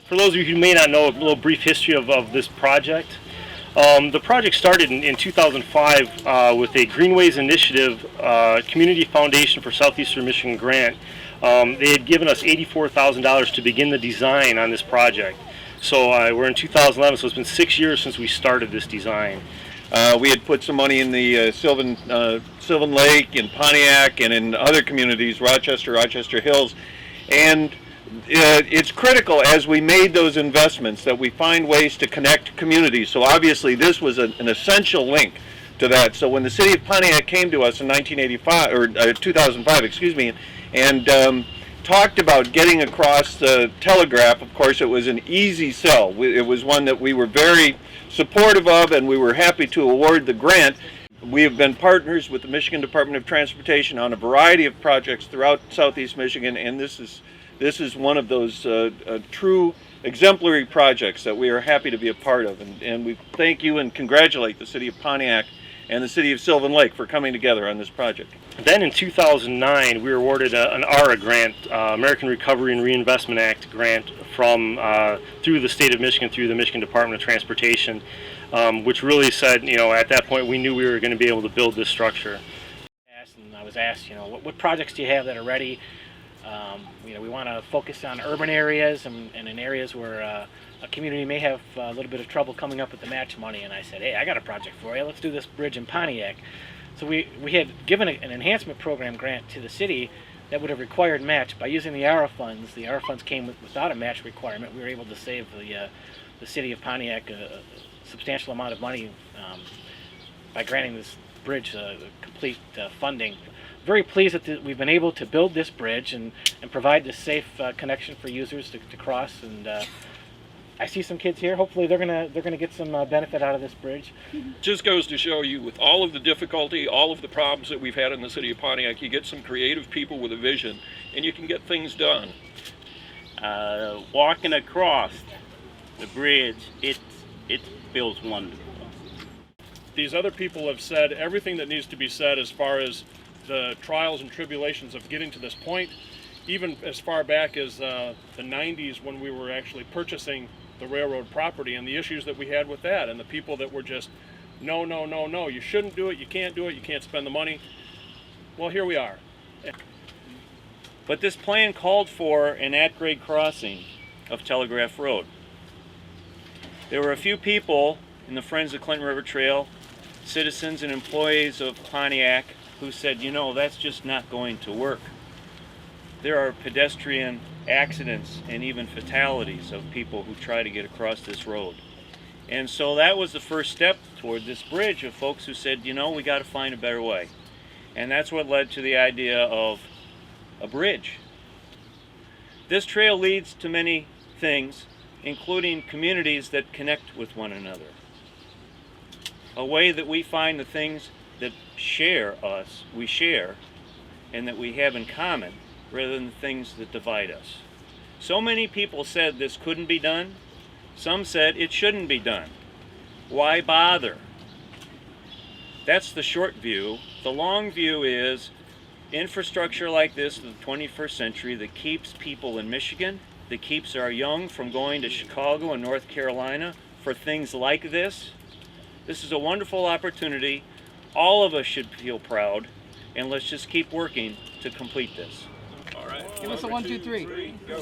For those of you who may not know, a little brief history of this project. The project started in 2005 with a Greenways Initiative Community Foundation for Southeastern Michigan grant. They had given us $84,000 to begin the design on this project. So we're in 2011, so it's been 6 years since we started this design. We had put some money in the Sylvan Lake, in Pontiac, and in other communities, Rochester Hills, and it's critical as we made those investments that we find ways to connect communities. So obviously this was an essential link to that. So when the city of Pontiac came to us in 2005, excuse me, and talked about getting across the Telegraph, of course it was an easy sell. It was one that we were very supportive of, and we were happy to award the grant. We have been partners with the Michigan Department of Transportation on a variety of projects throughout Southeast Michigan, and this is one of those true exemplary projects that we are happy to be a part of. And we thank you and congratulate the City of Pontiac and the City of Sylvan Lake for coming together on this project. Then in 2009, we were awarded an ARA grant, American Recovery and Reinvestment Act grant, from through the state of Michigan, through the Michigan Department of Transportation, which really said, at that point we knew we were going to be able to build this structure. And I was asked, what projects do you have that are ready? We want to focus on urban areas and in areas where a community may have a little bit of trouble coming up with the match money. And I said, hey, I got a project for you. Let's do this bridge in Pontiac. So we had given an enhancement program grant to the city that would have required match. By using the ARA funds, the ARA funds came without a match requirement. We were able to save the city of Pontiac a substantial amount of money by granting this bridge complete funding. Very pleased that we've been able to build this bridge and provide this safe connection for users to cross. And I see some kids here. Hopefully they're gonna get some benefit out of this bridge. Just goes to show you, with all of the difficulty, all of the problems that we've had in the city of Pontiac, you get some creative people with a vision, and you can get things done. Walking across the bridge, it feels wonderful. These other people have said everything that needs to be said as far as the trials and tribulations of getting to this point, even as far back as the 90s when we were actually purchasing the railroad property, and the issues that we had with that, and the people that were just, no, you shouldn't do it, you can't do it, you can't spend the money. Well, here we are. But this plan called for an at-grade crossing of Telegraph Road. There were a few people in the Friends of Clinton River Trail, citizens and employees of Pontiac, who said, that's just not going to work. There are pedestrian accidents and even fatalities of people who try to get across this road. And so that was the first step toward this bridge, of folks who said, we got to find a better way. And that's what led to the idea of a bridge. This trail leads to many things, including communities that connect with one another. A way that we find the things that we share, and that we have in common, rather than the things that divide us. So many people said this couldn't be done. Some said it shouldn't be done. Why bother? That's the short view. The long view is infrastructure like this in the 21st century that keeps people in Michigan, that keeps our young from going to Chicago and North Carolina for things like this. This is a wonderful opportunity. All of us should feel proud, and let's just keep working to complete this. All right. Give us a 1, 2, 3. Go.